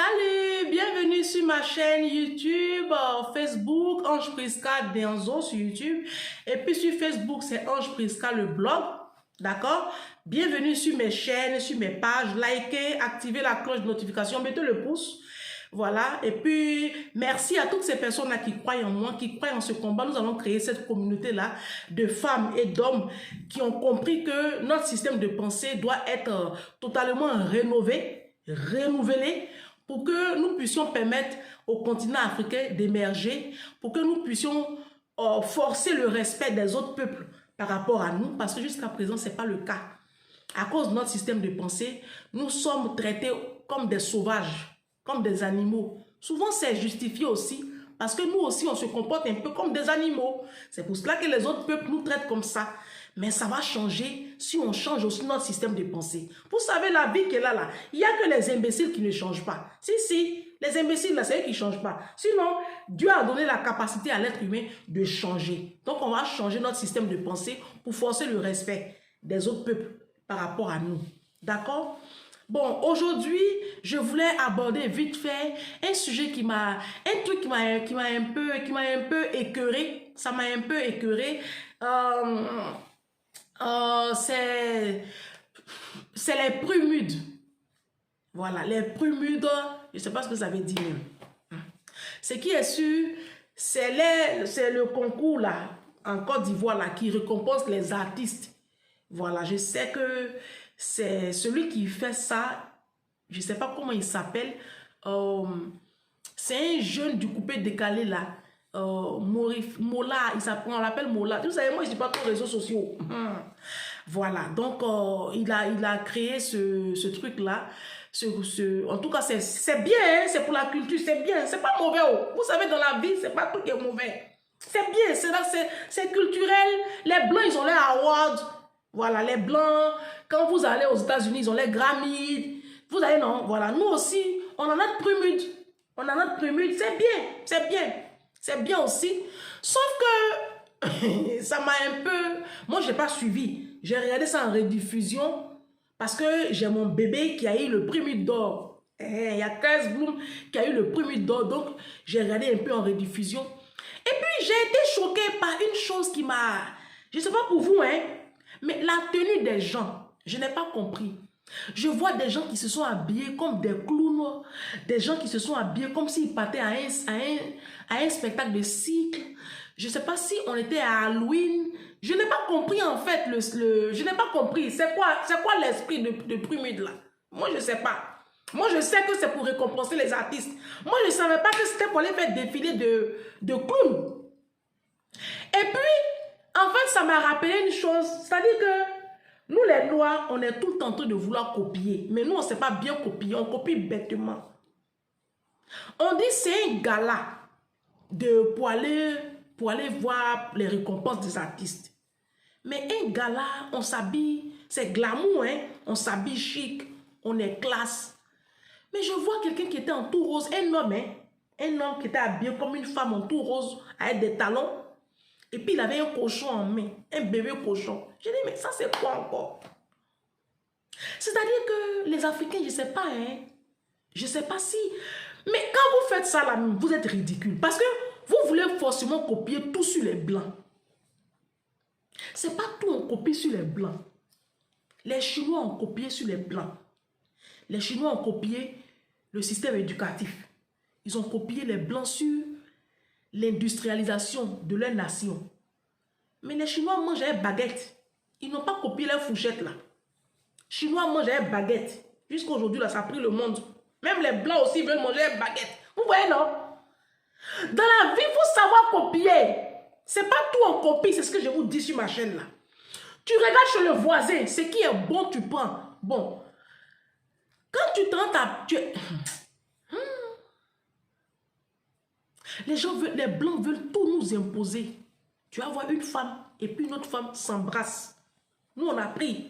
Salut, bienvenue sur ma chaîne YouTube, Facebook, Ange Prisca Denzo sur YouTube. Et puis sur Facebook, c'est Ange Prisca le blog. D'accord? Bienvenue sur mes chaînes, sur mes pages. Likez, activez la cloche de notification, mettez le pouce. Voilà. Et puis, merci à toutes ces personnes-là qui croient en moi, qui croient en ce combat. Nous allons créer cette communauté-là de femmes et d'hommes qui ont compris que notre système de pensée doit être totalement rénové, renouvelé, pour que nous puissions permettre au continent africain d'émerger, pour que nous puissions forcer le respect des autres peuples par rapport à nous, parce que jusqu'à présent, ce n'est pas le cas. À cause de notre système de pensée, nous sommes traités comme des sauvages, comme des animaux. Souvent, c'est justifié aussi, parce que nous aussi, on se comporte un peu comme des animaux. C'est pour cela que les autres peuples nous traitent comme ça. Mais ça va changer si on change aussi notre système de pensée. Vous savez, la vie qu'elle a là, il n'y a que les imbéciles qui ne changent pas. Si, les imbéciles là, c'est eux qui ne changent pas. Sinon, Dieu a donné la capacité à l'être humain de changer. Donc, on va changer notre système de pensée pour forcer le respect des autres peuples par rapport à nous. D'accord? Bon, aujourd'hui, je voulais aborder vite fait un sujet un truc qui m'a un peu écœuré. Ça m'a un peu écœuré. C'est les prumudes. Voilà, les prumudes, je ne sais pas ce que ça veut dire même. Ce qui est sûr, c'est le concours là, en Côte d'Ivoire là, qui récompense les artistes. Voilà, je sais que c'est celui qui fait ça, je ne sais pas comment il s'appelle, c'est un jeune du coupé décalé là, Mola, on l'appelle Mola. Vous savez, moi je ne dis pas trop les réseaux sociaux. Voilà, donc il a créé ce truc-là. En tout cas, c'est bien, hein, c'est pour la culture, c'est bien, c'est pas mauvais. Oh. Vous savez, dans la vie, c'est pas tout qui est mauvais. C'est bien, c'est culturel. Les Blancs, ils ont les awards. Voilà, les Blancs, quand vous allez aux États-Unis, ils ont les Grammy. Vous allez, non, voilà, nous aussi, on a notre prémude. On a notre prémude, c'est bien, c'est bien. C'est bien aussi. Sauf que ça m'a un peu... Moi, je n'ai pas suivi. J'ai regardé ça en rediffusion parce que j'ai mon bébé qui a eu le prix d'or. Il y a 15 Bloom qui a eu le prix d'or. Donc, j'ai regardé un peu en rediffusion. Et puis, j'ai été choquée par une chose qui m'a... Je ne sais pas pour vous, hein, mais la tenue des gens, je n'ai pas compris. Je vois des gens qui se sont habillés comme des clowns, des gens qui se sont habillés comme s'ils partaient à un spectacle de cycle. Je ne sais pas si on était à Halloween. Je n'ai pas compris en fait, je n'ai pas compris. C'est quoi l'esprit de Prumude là? Moi, je ne sais pas. Moi, je sais que c'est pour récompenser les artistes. Moi, je ne savais pas que c'était pour aller faire défiler de clowns. Et puis, en fait, ça m'a rappelé une chose. C'est-à-dire que nous, les Noirs, on est tout le temps en train de vouloir copier. Mais nous, on ne sait pas bien copier. On copie bêtement. On dit c'est un gala pour aller voir les récompenses des artistes. Mais un gala, on s'habille, c'est glamour, hein? On s'habille chic, on est classe. Mais je vois quelqu'un qui était en tout rose, un homme, hein? Un homme qui était habillé comme une femme en tout rose, avec des talons. Et puis, il avait un cochon en main, un bébé cochon. J'ai dit, mais ça, c'est quoi encore? C'est-à-dire que les Africains, je ne sais pas, hein? Je ne sais pas si... Mais quand vous faites ça, là, vous êtes ridicule. Parce que vous voulez forcément copier tout sur les Blancs. Ce n'est pas tout on copie sur les Blancs. Les Chinois ont copié sur les Blancs. Les Chinois ont copié le système éducatif. Ils ont copié les Blancs sur l'industrialisation de leur nation. Mais les Chinois mangent avec baguette. Ils n'ont pas copié leur fourchette là. Les Chinois mangent avec baguette. Jusqu'à aujourd'hui, là, ça a pris le monde. Même les Blancs aussi veulent manger avec baguette. Vous voyez, non? Dans la vie, il faut savoir copier. C'est pas tout en copie, c'est ce que je vous dis sur ma chaîne là. Tu regardes chez le voisin, ce qui est bon, tu prends. Bon. Quand tu t'entends à... Les Blancs veulent tout nous imposer. Tu vas voir une femme et puis une autre femme s'embrasse. Nous, on a pris.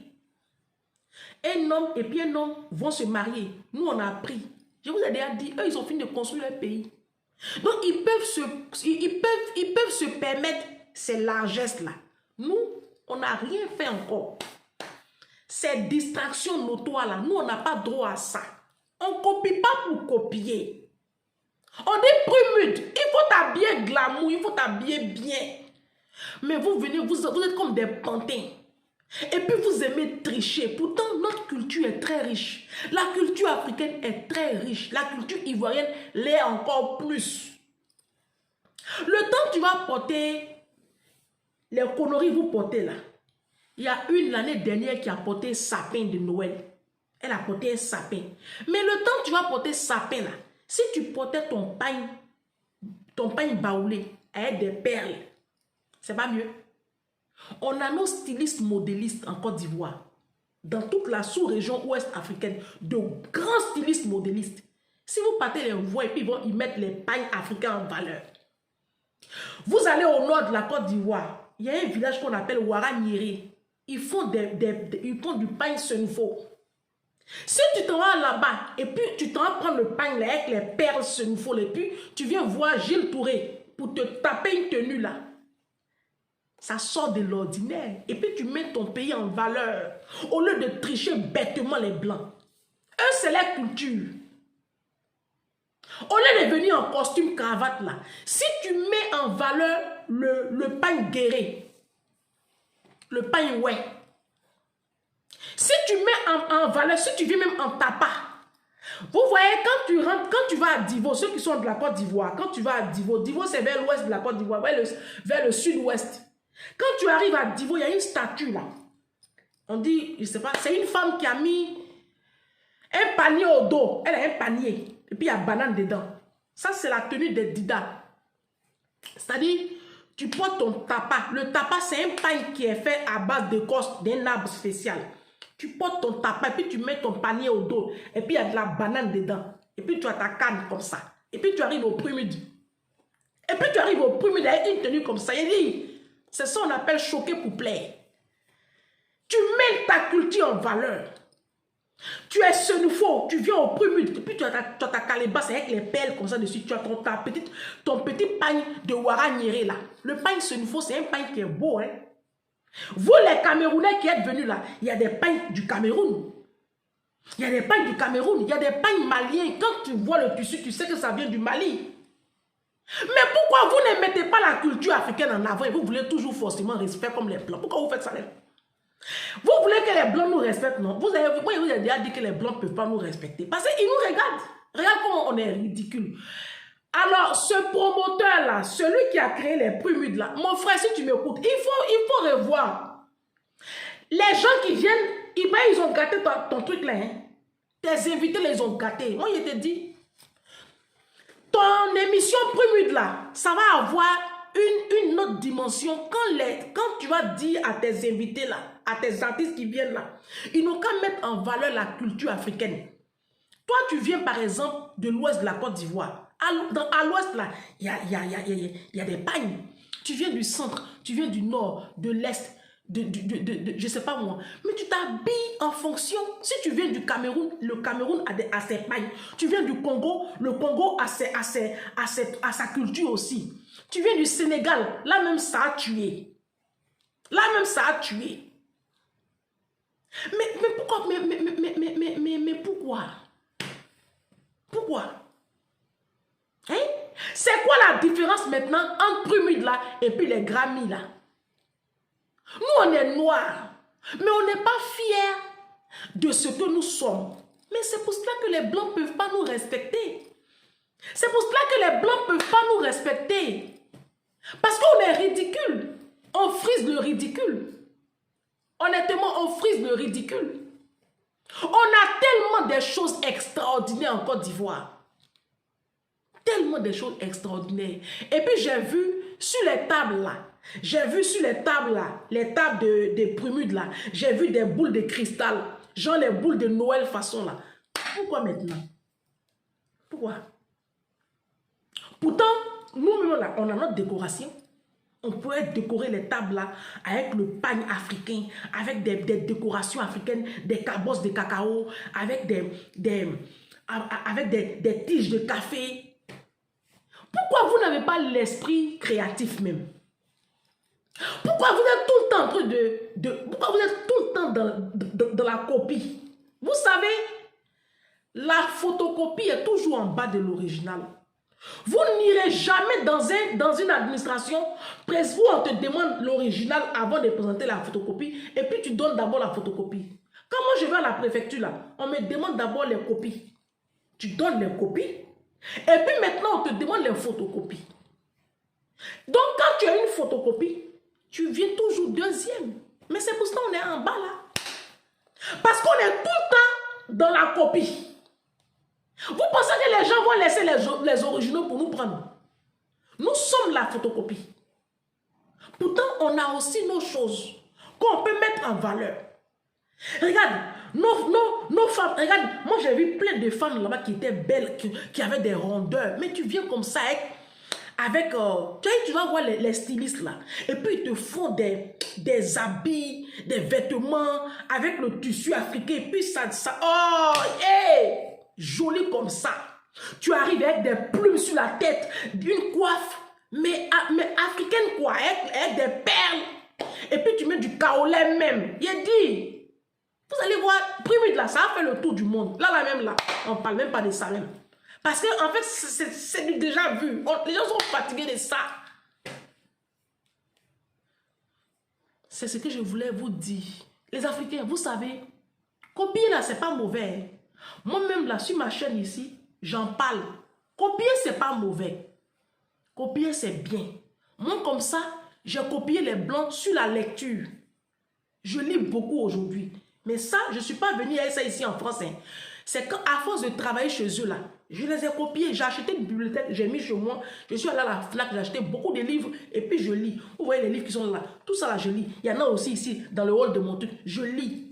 Un homme et puis un homme vont se marier. Nous, on a pris. Je vous ai déjà dit, eux, ils ont fini de construire leur pays. Donc, ils peuvent se permettre ces largesses-là. Nous, on n'a rien fait encore. Ces distractions notoires-là, nous, on n'a pas droit à ça. On ne copie pas pour copier. On dit prude. Il faut t'habiller glamour, il faut t'habiller bien. Mais vous venez, vous êtes comme des pantins. Et puis vous aimez tricher. Pourtant, notre culture est très riche. La culture africaine est très riche. La culture ivoirienne l'est encore plus. Le temps que tu vas porter les conneries que vous portez là, il y a une l'année dernière qui a porté sapin de Noël. Elle a porté un sapin. Mais le temps que tu vas porter sapin là, si tu portais ton pain baoulé avec des perles, c'est pas mieux. On a nos stylistes modélistes en Côte d'Ivoire, dans toute la sous-région ouest africaine, de grands stylistes modélistes. Si vous partez les voir et puis ils mettent les pains africains en valeur. Vous allez au nord de la Côte d'Ivoire, il y a un village qu'on appelle Ouaranyéré. Ils font du pain senufo. Si tu t'en vas là-bas et puis tu t'en vas prendre le pain là, avec les perles senufo, et puis tu viens voir Gilles Touré pour te taper une tenue là. Ça sort de l'ordinaire. Et puis tu mets ton pays en valeur. Au lieu de tricher bêtement les blancs. Eux, c'est la culture. Au lieu de venir en costume cravate là. Si tu mets en valeur le pain guéré. Le pain ouais. Si tu mets en valeur, si tu viens même en tapa. Vous voyez, quand tu vas à Divo, ceux qui sont de la Côte d'Ivoire, quand tu vas à Divo, Divo c'est vers l'ouest de la Côte d'Ivoire, vers le sud-ouest. Quand tu arrives à Divo, il y a une statue là. On dit, je sais pas, c'est une femme qui a mis un panier au dos. Elle a un panier. Et puis il y a banane dedans. Ça, c'est la tenue des Dida. C'est-à-dire, tu portes ton tapa. Le tapa, c'est un pain qui est fait à base d'écorce d'un arbre spécial. Tu portes ton tapa et puis tu mets ton panier au dos. Et puis il y a de la banane dedans. Et puis tu as ta canne comme ça. Et puis tu arrives au prumide. Et puis tu arrives au prumide avec une tenue comme ça. Il dit, c'est ça qu'on appelle choquer pour plaire. Tu mets ta culture en valeur. Tu es senufo, tu viens au prumide. Et puis tu as ta calebasse avec les perles comme ça dessus. Tu as ton petit pain de Ouaranyéré là. Le pain senufo, c'est un pain qui est beau. Hein? Vous les Camerounais qui êtes venus là, il y a des pains du Cameroun. Il y a des pains du Cameroun. Il y a des pains maliens. Quand tu vois le tissu, tu sais que ça vient du Mali. Mais pourquoi vous ne mettez pas la culture africaine en avant et vous voulez toujours forcément respect comme les Blancs? Pourquoi vous faites ça? Vous voulez que les Blancs nous respectent, non? Vous avez déjà dit que les Blancs ne peuvent pas nous respecter. Parce qu'ils nous regardent. Regarde comment on est ridicule. Alors, ce promoteur-là, celui qui a créé les prumudes là, mon frère, si tu m'écoutes, il faut revoir. Les gens qui viennent, ils ont gâté ton truc là. Hein? Tes invités les ont gâtés. Moi, je te dis, ton émission prumude là, ça va avoir une autre dimension. Quand tu vas dire à tes invités là, à tes artistes qui viennent là, ils n'ont qu'à mettre en valeur la culture africaine. Toi, tu viens par exemple de l'ouest de la Côte d'Ivoire. À l'ouest là, il y a des pagnes. Tu viens du centre, tu viens du nord, de l'est, je sais pas moi. Mais tu t'habilles en fonction. Si tu viens du Cameroun, le Cameroun a ses pagnes. Tu viens du Congo, le Congo a sa culture aussi. Tu viens du Sénégal, là même ça a tué. Là même ça a tué. Mais pourquoi? Mais pourquoi? Pourquoi? Hein? C'est quoi la différence maintenant entre prumide là et puis les Grammy là? Nous on est noirs, mais on n'est pas fiers de ce que nous sommes. Mais c'est pour cela que les Blancs ne peuvent pas nous respecter. C'est pour cela que les Blancs ne peuvent pas nous respecter. Parce qu'on est ridicule. On frise le ridicule. Honnêtement, on frise le ridicule. On a tellement de choses extraordinaires en Côte d'Ivoire. Tellement de choses extraordinaires. Et puis j'ai vu sur les tables là, les tables de prumudes là, j'ai vu des boules de cristal, genre les boules de Noël façon là. Pourquoi maintenant? Pourquoi? Pourtant, nous-mêmes là, on a notre décoration. On pourrait décorer les tables là avec le pain africain, avec des décorations africaines, des cabosses de cacao, avec des tiges de café. Pourquoi vous n'avez pas l'esprit créatif même? Pourquoi vous êtes tout le temps en train pourquoi vous êtes tout le temps dans la copie? Vous savez, La photocopie est toujours en bas de l'original. Vous n'irez jamais dans une administration où on te demande l'original avant de présenter la photocopie et puis tu donnes d'abord la photocopie. Quand moi je vais à la préfecture, là, on me demande d'abord les copies. Tu donnes les copies et puis maintenant on te demande les photocopies. Donc quand tu as une photocopie, tu viens toujours deuxième. Mais c'est pour ça qu'on est en bas là. Parce qu'on est tout le temps dans la copie. Vous pensez que les gens vont laisser les originaux pour nous prendre? Nous sommes la photocopie. Pourtant, on a aussi nos choses qu'on peut mettre en valeur. Regarde, nos femmes, regarde, moi j'ai vu plein de femmes là-bas qui étaient belles, qui avaient des rondeurs. Mais tu viens comme ça tu vas voir les stylistes là. Et puis ils te font des habits, des vêtements avec le tissu africain. Et puis ça oh, hey! Joli comme ça. Tu arrives avec des plumes sur la tête, une coiffe, mais africaine quoi, avec des perles. Et puis tu mets du kaolin même. Il a dit, vous allez voir, primide là, ça a fait le tour du monde. Là même là, on parle même pas de ça même. Parce que en fait, c'est du déjà vu. Les gens sont fatigués de ça. C'est ce que je voulais vous dire. Les Africains, vous savez, copier là, c'est pas mauvais. Moi-même, là, sur ma chaîne ici, j'en parle. Copier, c'est pas mauvais. Copier, c'est bien. Moi, comme ça, j'ai copié les blancs sur la lecture. Je lis beaucoup aujourd'hui. Mais ça, je ne suis pas venue avec ça ici en France. Hein. C'est qu'à force de travailler chez eux, là, je les ai copiés. J'ai acheté une bibliothèque, j'ai mis chez moi. Je suis allée à la FNAC, j'ai acheté beaucoup de livres et puis je lis. Vous voyez les livres qui sont là. Tout ça, là, je lis. Il y en a aussi ici, dans le hall de mon truc. Je lis.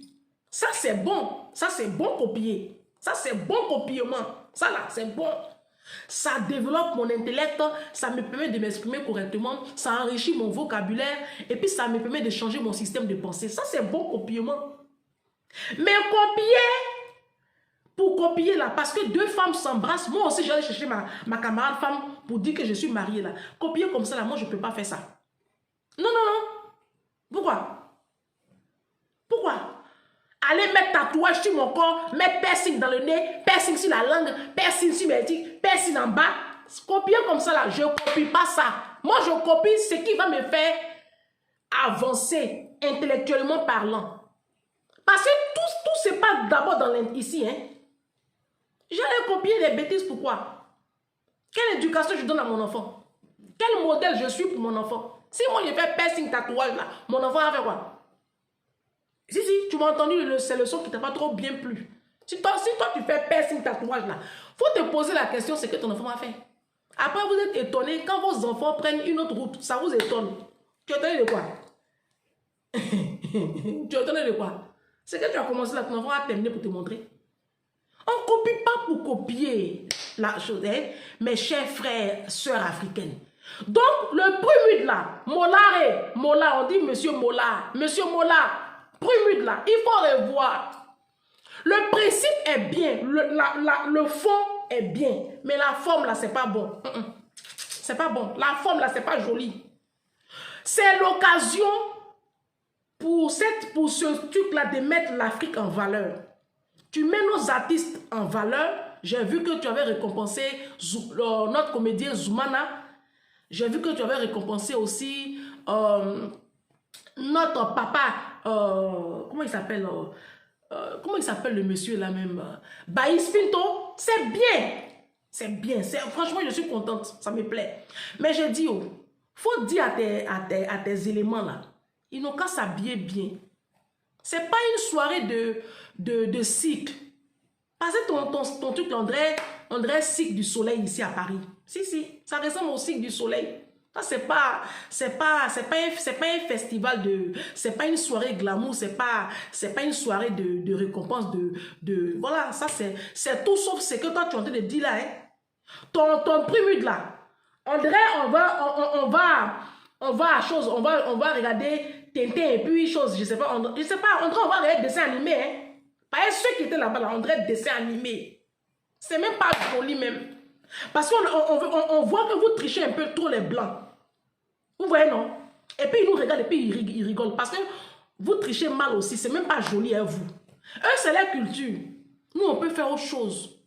Ça, c'est bon. Ça, c'est bon copier. Ça, c'est bon copiement. Ça, là, c'est bon. Ça développe mon intellect. Ça me permet de m'exprimer correctement. Ça enrichit mon vocabulaire. Et puis, ça me permet de changer mon système de pensée. Ça, c'est bon copiement. Mais copier, pour copier, là, parce que deux femmes s'embrassent. Moi aussi, j'allais chercher ma camarade femme pour dire que je suis mariée, là. Copier comme ça, là, moi, je ne peux pas faire ça. Non, non, non. Pourquoi? Pourquoi? Aller mettre tatouage sur mon corps, mettre piercing dans le nez, piercing sur la langue, piercing sur mes dits, piercing en bas. Copier comme ça là, je ne copie pas ça. Moi, je copie ce qui va me faire avancer intellectuellement parlant. Parce que tout c'est pas d'abord dans ici. Hein. J'allais copier les bêtises, pourquoi? Quelle éducation je donne à mon enfant? Quel modèle je suis pour mon enfant? Si moi je fais piercing, tatouage là, mon enfant va faire quoi? Si, tu m'as entendu, c'est le son qui t'a pas trop bien plu. Si toi tu fais piercing, tatouage là, faut te poser la question, c'est que ton enfant a fait. Après, vous êtes étonné quand vos enfants prennent une autre route, ça vous étonne. Tu es étonné de quoi? Tu es étonné de quoi? C'est que tu as commencé là, ton enfant a terminé pour te montrer. On ne copie pas pour copier la chose, hein, mes chers frères, sœurs africaines. Donc, le Prumude là, Mollard, on dit Monsieur Mollard, Prumude là, il faut revoir. Le principe est bien, le fond est bien, mais la forme là, c'est pas bon. C'est pas bon. La forme là, c'est pas joli. C'est l'occasion pour ce truc là de mettre l'Afrique en valeur. Tu mets nos artistes en valeur. J'ai vu que tu avais récompensé notre comédien Zoumana. J'ai vu que tu avais récompensé aussi notre papa, comment il s'appelle le monsieur là même, Baïs Pinto. C'est bien. C'est bien. Franchement, je suis contente. Ça me plaît. Mais je dis, faut dire à tes éléments là, ils n'ont qu'à s'habiller bien. C'est pas une soirée de cycle. Parce que ton truc, on dirait cycle du soleil ici à Paris. Si, ça ressemble au cycle du soleil. Ça, c'est pas un festival c'est pas une soirée glamour, c'est pas une soirée de récompense voilà, ça c'est tout sauf ce que toi tu es en train de dire là, hein. Ton Prumude là, on dirait on va regarder Tintin et puis chose, je sais pas, on dirait on va regarder dessin animé, hein. Pas ceux qui étaient là-bas là, on dirait dessin animé. C'est même pas joli même. Parce qu'on voit que vous trichez un peu trop les blancs. Vous voyez, non? Et puis ils nous regardent et puis ils rigolent. Parce que vous trichez mal aussi. C'est même pas joli, hein, vous. Eux, c'est leur culture. Nous, on peut faire autre chose.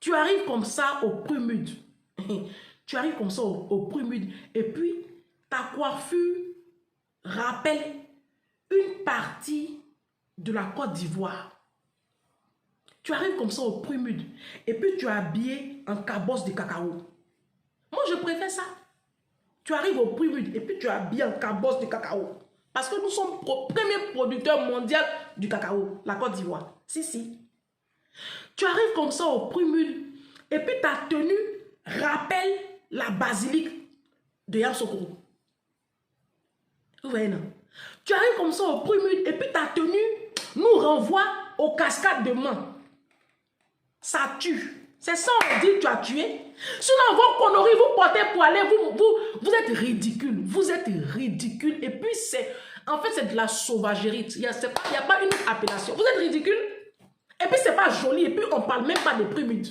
Tu arrives comme ça au Prumude. Tu arrives comme ça au Prumude. Et puis, ta coiffure rappelle une partie de la Côte d'Ivoire. Tu arrives comme ça au Prumude. Et puis, tu es habillé en cabosse de cacao. Moi, je préfère ça. Tu arrives au Prumude et puis tu es habillé en cabosse de cacao. Parce que nous sommes le premier producteur mondial du cacao, la Côte d'Ivoire. Si. Tu arrives comme ça au Prumude et puis ta tenue rappelle la basilique de Yamoussoukro. Vous voyez, non? Tu arrives comme ça au Prumude et puis ta tenue nous renvoie aux cascades de Mans. Ça tue. C'est ça on dit tu as tué. Sinon, vos conneries, vous portez pour aller, vous êtes ridicule. Vous êtes ridicule. Et puis, en fait, c'est de la sauvagerie. Il n'y a pas une appellation. Vous êtes ridicule. Et puis, c'est pas joli. Et puis, on ne parle même pas de Prumude.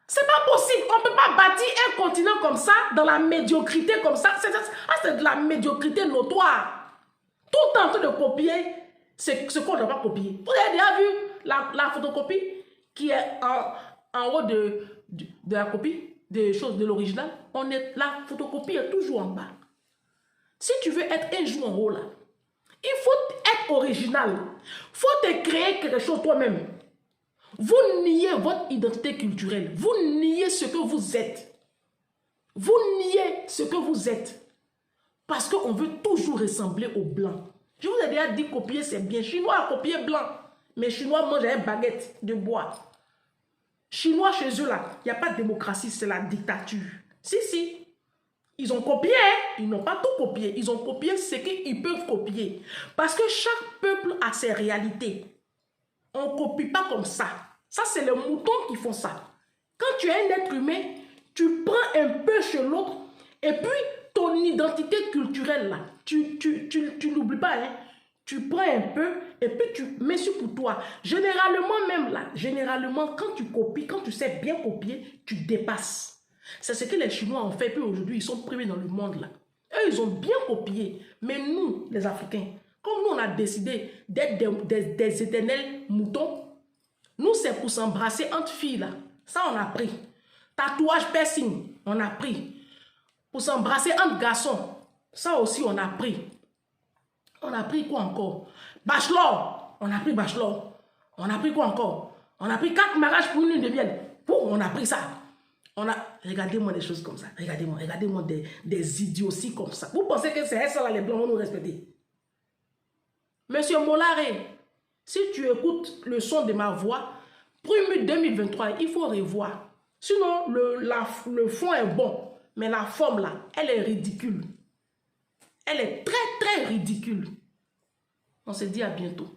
C'est pas possible. On ne peut pas bâtir un continent comme ça, dans la médiocrité comme ça. C'est de la médiocrité notoire. Tout le temps en train de copier ce qu'on ne doit pas copier. Vous avez déjà vu la photocopie qui est en haut de la copie des choses de l'original? La photocopie est toujours en bas. Si tu veux être un jour en haut là, il faut être original. Il faut te créer quelque chose toi-même. Vous niez votre identité culturelle. Vous niez ce que vous êtes. Vous niez ce que vous êtes. Parce qu'on veut toujours ressembler aux Blancs. Je vous ai déjà dit copier c'est bien. Chinois a copié blanc. Mais Chinois mangent une baguette de bois. Chinois chez eux là, il n'y a pas de démocratie, c'est la dictature. Si. Ils ont copié, ils n'ont pas tout copié. Ils ont copié ce qu'ils peuvent copier. Parce que chaque peuple a ses réalités. On ne copie pas comme ça. Ça, c'est les moutons qui font ça. Quand tu es un être humain, tu prends un peu chez l'autre et puis ton identité culturelle là, tu n'oublies pas, hein. Tu prends un peu et puis tu mets sur pour toi. Généralement même là, quand tu copies, quand tu sais bien copier, tu dépasses. C'est ce que les Chinois ont fait. Puis aujourd'hui, ils sont premiers dans le monde là. Eux, ils ont bien copié. Mais nous, les Africains, comme nous, on a décidé d'être des éternels moutons, nous, c'est pour s'embrasser entre filles là. Ça, on a pris. Tatouage, piercing, on a pris. Pour s'embrasser entre garçons, ça aussi, on a pris. On a pris quoi encore? Bachelor, on a pris bachelor. On a pris quoi encore? On a pris 4 mariages pour une lune de miel. On a pris ça. Regardez-moi des choses comme ça. Regardez-moi des idioties comme ça. Vous pensez que c'est ça là, les Blancs vont nous respecter? Monsieur Molaré, si tu écoutes le son de ma voix, Prumude 2023, il faut revoir. Sinon, le fond est bon, mais la forme là, elle est ridicule. Elle est très, très ridicule. On se dit à bientôt.